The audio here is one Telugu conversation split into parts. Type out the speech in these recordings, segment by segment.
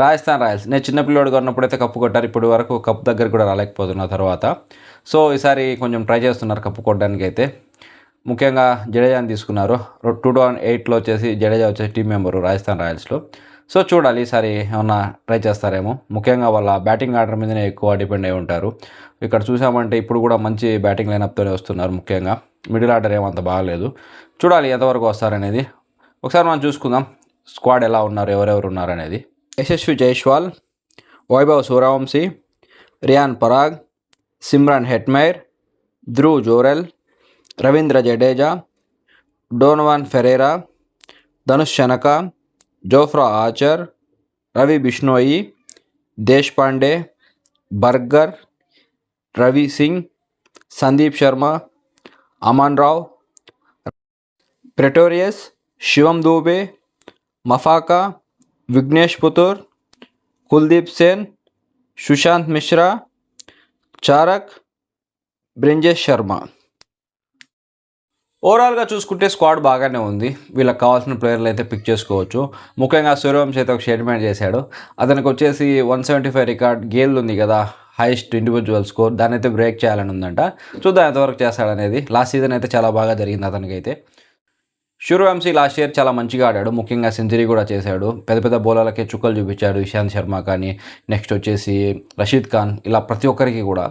రాజస్థాన్ రాయల్స్. నేను చిన్న పిల్లోడుగా ఉన్నప్పుడైతే కప్పు కొట్టారు. ఇప్పటి వరకు కప్ దగ్గరికి కూడా రాలేకపోతున్న తర్వాత. సో ఈసారి కొంచెం ట్రై చేస్తున్నారు కప్పు కొట్టడానికైతే. ముఖ్యంగా జడేజాని తీసుకున్నారు. 2008లో వచ్చేసి జడేజా వచ్చేసి టీం మెంబరు రాజస్థాన్ రాయల్స్లో. సో చూడాలి ఈసారి ఏమన్నా ట్రై చేస్తారేమో. ముఖ్యంగా వాళ్ళ బ్యాటింగ్ ఆర్డర్ మీదనే ఎక్కువ డిపెండ్ అయి ఉంటారు. ఇక్కడ చూసామంటే ఇప్పుడు కూడా మంచి బ్యాటింగ్ లైనప్తోనే వస్తున్నారు. ముఖ్యంగా మిడిల్ ఆర్డర్ ఏమంత బాగలేదు. చూడాలి ఎంతవరకు వస్తారనేది. ఒకసారి మనం చూసుకుందాం స్క్వాడ్ ఎలా ఉన్నారు, ఎవరెవరు ఉన్నారనేది. Yashasvi Jaiswal, Vaibhav Suryavanshi, Riyan Parag, Shimron Hetmyer, Dhruv Jurel, Ravindra Jadeja, Donovan Ferreira, Dhanush Shanaka, Jofra Archer, Ravi Bishnoi, Deshpande, Burger, Ravi Singh, Sandeep Sharma, Aman Rao, Pretorius, Shivam Dube, Maphaka, Vignesh Puthur, Kuldeep Sen, Sushant Mishra, Charak, Brijesh Sharma. ఓవరాల్గా చూసుకుంటే స్క్వాడ్ బాగానే ఉంది. వీళ్ళకి కావాల్సిన ప్లేయర్లు అయితే పిక్ చేసుకోవచ్చు. ముఖ్యంగా సూర్యవంశీ అయితే ఒక స్టేట్మెంట్ చేశాడు. అతనికి వచ్చేసి 175 రికార్డ్ గేల్ ఉంది కదా, హైయెస్ట్ ఇండివిజువల్ స్కోర్, దాన్ని అయితే బ్రేక్ చేయాలని ఉందంట. చూద్దాం ఎంతవరకు చేస్తాడనేది. లాస్ట్ సీజన్ అయితే చాలా బాగా జరిగింది అతనికైతే. సూర్యవంశీ లాస్ట్ ఇయర్ చాలా మంచిగా ఆడాడు. ముఖ్యంగా సెంచరీ కూడా చేశాడు. పెద్ద పెద్ద బౌలర్లకే చుక్కలు చూపించాడు. ఇషాంత్ శర్మ కానీ, నెక్స్ట్ వచ్చేసి రషీద్ ఖాన్, ఇలా ప్రతి ఒక్కరికి కూడా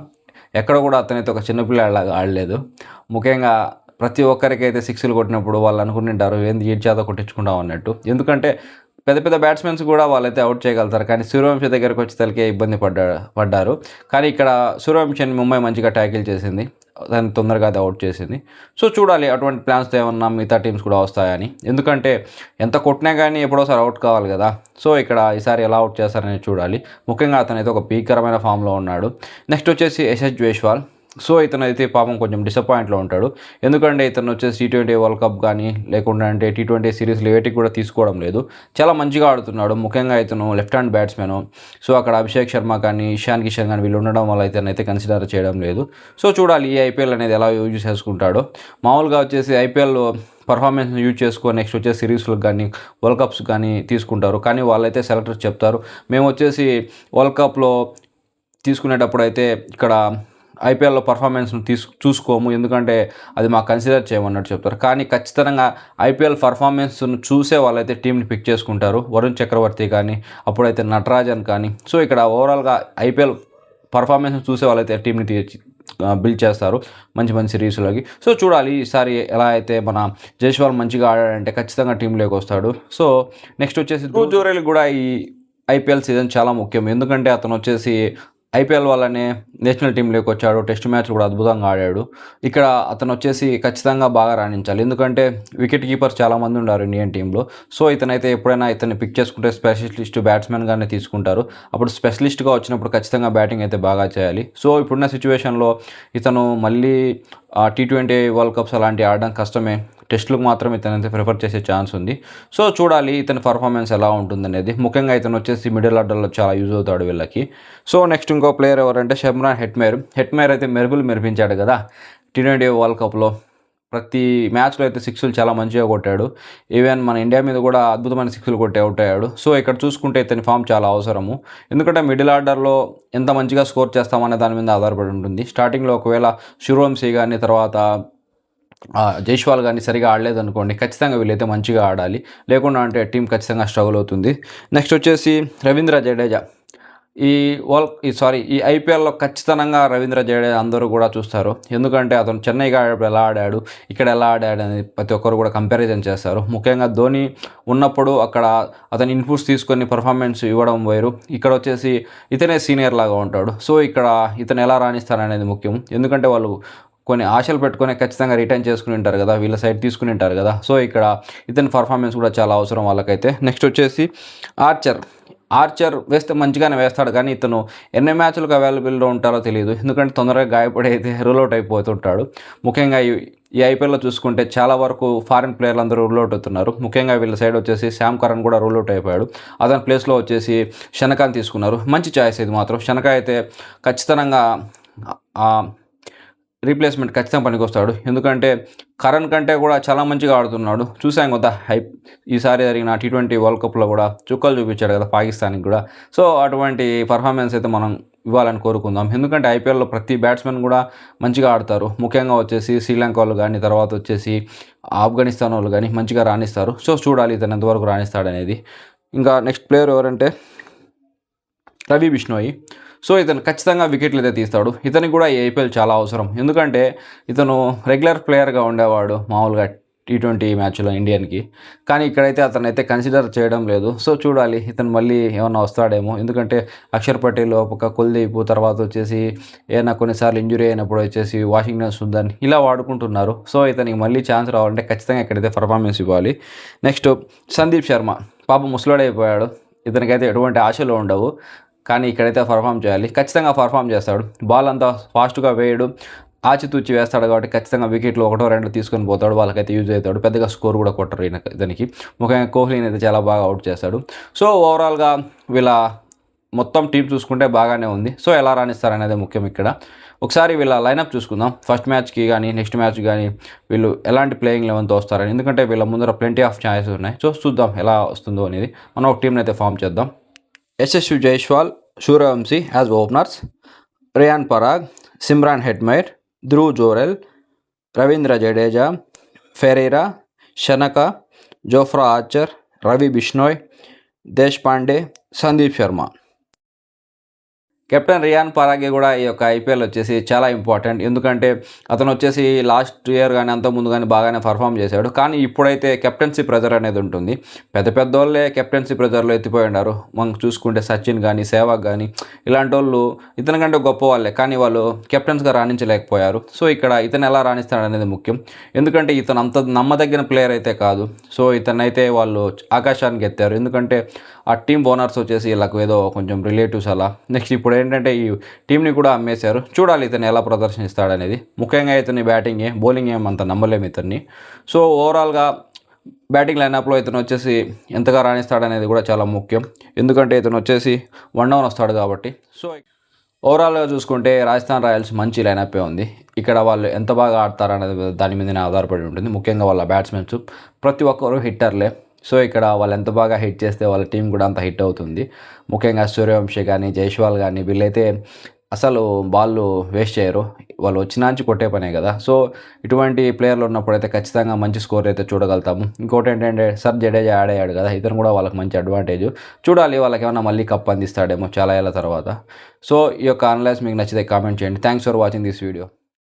ఎక్కడ కూడా అతనైతే ఒక చిన్నపిల్లలాగా ఆడలేదు. ముఖ్యంగా ప్రతి ఒక్కరికైతే సిక్స్లు కొట్టినప్పుడు వాళ్ళు అనుకుంటుంటారు ఏంది ఏడు చేత కొట్టించుకుంటాం అన్నట్టు. ఎందుకంటే పెద్ద పెద్ద బ్యాట్స్మెన్స్ కూడా వాళ్ళైతే అవుట్ చేయగలుగుతారు. కానీ సూర్యవంశీ దగ్గరకు వచ్చేసరికి ఇబ్బంది పడ్డారు. కానీ ఇక్కడ సూర్యవంశీని ముంబై మంచిగా ట్యాకిల్ చేసింది, దాన్ని తొందరగా అది అవుట్ చేసింది. సో చూడాలి అటువంటి ప్లాన్స్తో ఏమన్నా మిగతా టీమ్స్ కూడా వస్తాయని. ఎందుకంటే ఎంత కొట్టినా కానీ ఎప్పుడోసారి అవుట్ కావాలి కదా. సో ఇక్కడ ఈసారి ఎలా అవుట్ చేస్తారని చూడాలి. ముఖ్యంగా అతనైతే ఒక భీకరమైన ఫామ్లో ఉన్నాడు. నెక్స్ట్ వచ్చేసి యశస్వి జైస్వాల్. సో ఇతను అయితే పాపం కొంచెం డిసప్పాయింట్లో ఉంటాడు. ఎందుకంటే ఇతను వచ్చేసి T20 వరల్డ్ కప్ కానీ లేకుండా అంటే T20 సిరీస్లు ఏటికి కూడా తీసుకోవడం లేదు. చాలా మంచిగా ఆడుతున్నాడు. ముఖ్యంగా ఇతను లెఫ్ట్ హ్యాండ్ బ్యాట్స్మెన్. సో అక్కడ అభిషేక్ శర్మ కానీ ఇషాన్ కిషన్ కానీ వీళ్ళు ఉండడం వల్ల ఇతనైతే కన్సిడర్ చేయడం లేదు. సో చూడాలి ఈ ఐపీఎల్ అనేది ఎలా యూజ్ చేసుకుంటాడో. మామూలుగా వచ్చేసి ఐపీఎల్ పర్ఫార్మెన్స్ యూజ్ చేసుకో నెక్స్ట్ వచ్చేసి సిరీస్లకు కానీ వరల్డ్ కప్స్ కానీ తీసుకుంటారు. కానీ వాళ్ళైతే సెలెక్టర్స్ చెప్తారు మేము వచ్చేసి వరల్డ్ కప్లో తీసుకునేటప్పుడు అయితే ఇక్కడ ఐపీఎల్లో పర్ఫార్మెన్స్ను చూసుకోము, ఎందుకంటే అది మాకు కన్సిడర్ చేయమన్నట్టు చెప్తారు. కానీ ఖచ్చితంగా ఐపీఎల్ పర్ఫార్మెన్స్ను చూసే వాళ్ళైతే టీంని పిక్ చేసుకుంటారు. వరుణ్ చక్రవర్తి కానీ అప్పుడైతే నటరాజన్ కానీ. సో ఇక్కడ ఓవరాల్గా ఐపీఎల్ పర్ఫార్మెన్స్ను చూసే వాళ్ళైతే టీంని బిల్డ్ చేస్తారు మంచి మంచి సిరీస్లోకి. సో చూడాలి ఈసారి ఎలా అయితే మన జైస్వాల్ మంచిగా ఆడాడంటే ఖచ్చితంగా టీంలోకి వస్తాడు. సో నెక్స్ట్ వచ్చేసి ధ్రువ్ జోరెల్ కూడా ఈ ఐపీఎల్ సీజన్ చాలా ముఖ్యం. ఎందుకంటే అతను వచ్చేసి ఐపీఎల్ వల్లనే నేషనల్ టీంలోకి వచ్చాడు. టెస్ట్ మ్యాచ్లు కూడా అద్భుతంగా ఆడాడు. ఇక్కడ అతను వచ్చేసి ఖచ్చితంగా బాగా రాణించాలి. ఎందుకంటే వికెట్ కీపర్స్ చాలామంది ఉన్నారు ఇండియన్ టీంలో. సో ఇతనైతే ఎప్పుడైనా ఇతన్ని పిక్ చేసుకుంటే స్పెషలిస్ట్ బ్యాట్స్మెన్గానే తీసుకుంటారు. అప్పుడు స్పెషలిస్ట్గా వచ్చినప్పుడు ఖచ్చితంగా బ్యాటింగ్ అయితే బాగా చేయాలి. సో ఇప్పుడున్న సిచ్యువేషన్లో ఇతను మళ్ళీ T20 వరల్డ్ కప్స్ అలాంటివి ఆడడం కష్టమే. టెస్టులకు మాత్రం ఇతనైతే ప్రిఫర్ చేసే ఛాన్స్ ఉంది. సో చూడాలి ఇతని పర్ఫార్మెన్స్ ఎలా ఉంటుందనేది. ముఖ్యంగా ఇతను వచ్చేసి మిడిల్ ఆర్డర్లో చాలా యూజ్ అవుతాడు వీళ్ళకి. సో నెక్స్ట్ ఇంకో ప్లేయర్ ఎవరంటే సిమ్రాన్ హెట్మైర్ అయితే మెరిపించాడు కదా T20 వరల్డ్ కప్లో. ప్రతి మ్యాచ్లో అయితే సిక్స్లు చాలా మంచిగా కొట్టాడు. ఈవెన్ మన ఇండియా మీద కూడా అద్భుతమైన సిక్స్లు కొట్టి అవుట్ అయ్యాడు. సో ఇక్కడ చూసుకుంటే ఇతని ఫామ్ చాలా అవసరము. ఎందుకంటే మిడిల్ ఆర్డర్లో ఎంత మంచిగా స్కోర్ చేస్తామనే దాని మీద ఆధారపడి ఉంటుంది. స్టార్టింగ్లో ఒకవేళ సూర్యవంశీ కానీ తర్వాత జైస్వాల్ కానీ సరిగా ఆడలేదు అనుకోండి, ఖచ్చితంగా వీళ్ళైతే మంచిగా ఆడాలి. లేకుండా అంటే టీం ఖచ్చితంగా స్ట్రగుల్ అవుతుంది. నెక్స్ట్ వచ్చేసి రవీంద్ర జడేజా. ఈ ఐపీఎల్లో ఖచ్చితంగా రవీంద్ర జడేజా అందరూ కూడా చూస్తారు. ఎందుకంటే అతను చెన్నైగా ఆడేటప్పుడు ఎలా ఆడాడు, ఇక్కడ ఎలా ఆడాడు అనేది ప్రతి ఒక్కరు కూడా కంపారిజన్ చేస్తారు. ముఖ్యంగా ధోని ఉన్నప్పుడు అక్కడ అతని ఇన్పుట్స్ తీసుకొని పర్ఫార్మెన్స్ ఇవ్వడం వేరు. ఇక్కడ వచ్చేసి ఇతనే సీనియర్ లాగా ఉంటాడు. సో ఇక్కడ ఇతను ఎలా రాణిస్తారనేది ముఖ్యం. ఎందుకంటే వాళ్ళు కొన్ని ఆశలు పెట్టుకొని ఖచ్చితంగా రిటర్న్ చేసుకుని ఉంటారు కదా, వీళ్ళ సైడ్ తీసుకుని ఉంటారు కదా. సో ఇక్కడ ఇతని పర్ఫార్మెన్స్ కూడా చాలా అవసరం వాళ్ళకైతే. నెక్స్ట్ వచ్చేసి ఆర్చర్ వేస్తే మంచిగానే వేస్తాడు. కానీ ఇతను ఎన్ని మ్యాచ్లకు అవైలబుల్గా ఉంటారో తెలియదు. ఎందుకంటే తొందరగా గాయపడి అయితే రూల్ అవుట్ అయిపోతుంటాడు. ముఖ్యంగా ఈ ఐపీఎల్లో చూసుకుంటే చాలా వరకు ఫారిన్ ప్లేయర్లు అందరూ రూల్ అవుట్ అవుతున్నారు. ముఖ్యంగా వీళ్ళ సైడ్ వచ్చేసి శ్యామ్ కరణ్ కూడా రూల్ అవుట్ అయిపోయాడు. అతని ప్లేస్లో వచ్చేసి శనకాని తీసుకున్నారు. మంచి ఛాయిస్ ఇది మాత్రం. శనక అయితే ఖచ్చితంగా రీప్లేస్మెంట్ ఖచ్చితంగా పనికొస్తాడు. ఎందుకంటే కరణ్ కంటే కూడా చాలా మంచిగా ఆడుతున్నాడు. చూసాం కదా ఈసారి జరిగిన T20 వరల్డ్ కప్‌లో కూడా చుక్కలు చూపించాడు కదా పాకిస్తాన్‌కి కూడా. సో అటువంటి పర్ఫార్మెన్స్ అయితే మనం ఇవ్వాలని కోరుకుందాం. ఎందుకంటే ఐపీఎల్‌లో ప్రతి బ్యాట్స్‌మెన్ కూడా మంచిగా ఆడతారు. ముఖ్యంగా వచ్చేసి శ్రీలంక వాళ్ళు గానీ, తర్వాత వచ్చేసి ఆఫ్ఘనిస్తాన్ వాళ్ళు గానీ మంచిగా రాణిస్తారు. సో చూడాలి ఇతను ఎంతవరకు రాణిస్తాడనేది. ఇంకా నెక్స్ట్ ప్లేయర్ ఎవరంటే రవి బిష్ణోయి. సో ఇతను ఖచ్చితంగా వికెట్లు అయితే తీస్తాడు. ఇతనికి కూడా ఈ ఐపీఎల్ చాలా అవసరం. ఎందుకంటే ఇతను రెగ్యులర్ ప్లేయర్గా ఉండేవాడు మామూలుగా T20 మ్యాచ్లో ఇండియన్కి. కానీ ఇక్కడైతే అతనైతే కన్సిడర్ చేయడం లేదు. సో చూడాలి ఇతను మళ్ళీ ఏమన్నా వస్తాడేమో. ఎందుకంటే అక్షర్ పటేల్, ఒక కుల్దీప్, తర్వాత వచ్చేసి ఏమైనా కొన్నిసార్లు ఇంజురీ అయినప్పుడు వచ్చేసి వాషింగ్టన్ సుందర్ ఇలా వాడుకుంటున్నారు. సో ఇతనికి మళ్ళీ ఛాన్స్ రావాలంటే ఖచ్చితంగా ఇక్కడైతే పర్ఫార్మెన్స్ ఇవ్వాలి. నెక్స్ట్ సందీప్ శర్మ. పాపం ముసలోడైపోయాడు. ఇతనికైతే ఎటువంటి ఆశలు ఉండవు. కానీ ఇక్కడైతే పర్ఫామ్ చేయాలి. ఖచ్చితంగా పర్ఫామ్ చేస్తాడు. బాల్ అంతా ఫాస్ట్గా వేయడు, ఆచితూచి వేస్తాడు కాబట్టి ఖచ్చితంగా వికెట్లు 1-2 తీసుకొని పోతాడు. వాళ్ళకైతే యూజ్ అవుతాడు. పెద్దగా స్కోర్ కూడా కొట్టరు ఇతనికి. ముఖ్యంగా కోహ్లీని అయితే చాలా బాగా అవుట్ చేస్తాడు. సో ఓవరాల్గా వీళ్ళ మొత్తం టీం చూసుకుంటే బాగానే ఉంది. సో ఎలా రాణిస్తారనేది ముఖ్యం ఇక్కడ. ఒకసారి వీళ్ళ లైనప్ చూసుకుందాం. ఫస్ట్ మ్యాచ్కి కానీ నెక్స్ట్ మ్యాచ్ కానీ వీళ్ళు ఎలాంటి ప్లేయింగ్ లెవెన్తో వస్తారని. ఎందుకంటే వీళ్ళ ముందర ప్లెంటీ ఆఫ్ ఛాయిసెస్ ఉన్నాయి. సో చూద్దాం ఎలా వస్తుందో అనేది. మనం ఒక టీంని అయితే ఫామ్ చేద్దాం. Yashasvi Jaiswal, Suryavanshi as openers, Riyan Parag, Shimron Hetmyer, Dhruv Jurel, Ravindra Jadeja, Ferreira, Shanaka, Jofra Archer, Ravi Bishnoi, Deshpande, Sandeep Sharma. Captain Riyan పరాగే కూడా ఈ యొక్క ఐపీఎల్ వచ్చేసి చాలా ఇంపార్టెంట్. ఎందుకంటే అతను వచ్చేసి లాస్ట్ ఇయర్ కానీ అంతకుముందు కానీ బాగానే పర్ఫామ్ చేశాడు. కానీ ఇప్పుడైతే కెప్టెన్సీ ప్రెజర్ అనేది ఉంటుంది. పెద్ద వాళ్ళే కెప్టెన్సీ ప్రెజర్లో ఎత్తిపోయి ఉన్నారు. మనం చూసుకుంటే సచిన్ కానీ సేవాగ్ కానీ ఇలాంటి వాళ్ళు ఇతని కంటే గొప్ప వాళ్ళే, కానీ వాళ్ళు కెప్టెన్స్గా రాణించలేకపోయారు. సో ఇక్కడ ఇతను ఎలా రాణిస్తాడు అనేది ముఖ్యం. ఎందుకంటే ఇతను అంత నమ్మదగిన ప్లేయర్ అయితే కాదు. సో ఇతనైతే వాళ్ళు ఆకాశానికి ఎత్తారు. ఎందుకంటే ఆ టీం ఓనర్స్ వచ్చేసి వీళ్ళకు ఏదో కొంచెం రిలేటివ్స్ అలా. నెక్స్ట్ ఇప్పుడు ఏంటంటే ఈ టీంని కూడా అమ్మేశారు. చూడాలి ఇతను ఎలా ప్రదర్శనిస్తాడనేది. ముఖ్యంగా ఇతని బౌలింగ్ ఏమంత నమ్మలేము ఇతన్ని. సో ఓవరాల్గా బ్యాటింగ్ లైనప్లో ఇతను వచ్చేసి ఎంతగా రాణిస్తాడనేది కూడా చాలా ముఖ్యం. ఎందుకంటే ఇతను వచ్చేసి 1 డౌన్ వస్తాడు కాబట్టి. సో ఓవరాల్గా చూసుకుంటే రాజస్థాన్ రాయల్స్ మంచి లైనప్పే ఉంది. ఇక్కడ వాళ్ళు ఎంత బాగా ఆడతారనేది దాని మీదనే ఆధారపడి ఉంటుంది. ముఖ్యంగా వాళ్ళ బ్యాట్స్మెన్స్ ప్రతి ఒక్కరు హిట్టర్లే. సో ఇక్కడ వాళ్ళు ఎంత బాగా హిట్ చేస్తే వాళ్ళ టీం కూడా అంత హిట్ అవుతుంది. ముఖ్యంగా సూర్యవంశీ కానీ జైస్వాల్ కానీ వీళ్ళైతే అసలు బాళ్ళు వేస్ట్ చేయరు. వాళ్ళు వచ్చినాంచి కొట్టే పనే కదా. సో ఇటువంటి ప్లేయర్లు ఉన్నప్పుడైతే ఖచ్చితంగా మంచి స్కోర్ అయితే చూడగలుగుతాము. ఇంకోటి ఏంటంటే జడేజా ఆడేయాడు కదా, ఇతను కూడా వాళ్ళకి మంచి అడ్వాంటేజ్. చూడాలి వాళ్ళకి ఏమైనా మళ్ళీ కప్ అందిస్తాడేమో చాలా ఏళ్ళ తర్వాత. సో ఈ యొక్క అనలైజ్ మీకు నచ్చితే కామెంట్ చేయండి. Thanks for watching this video.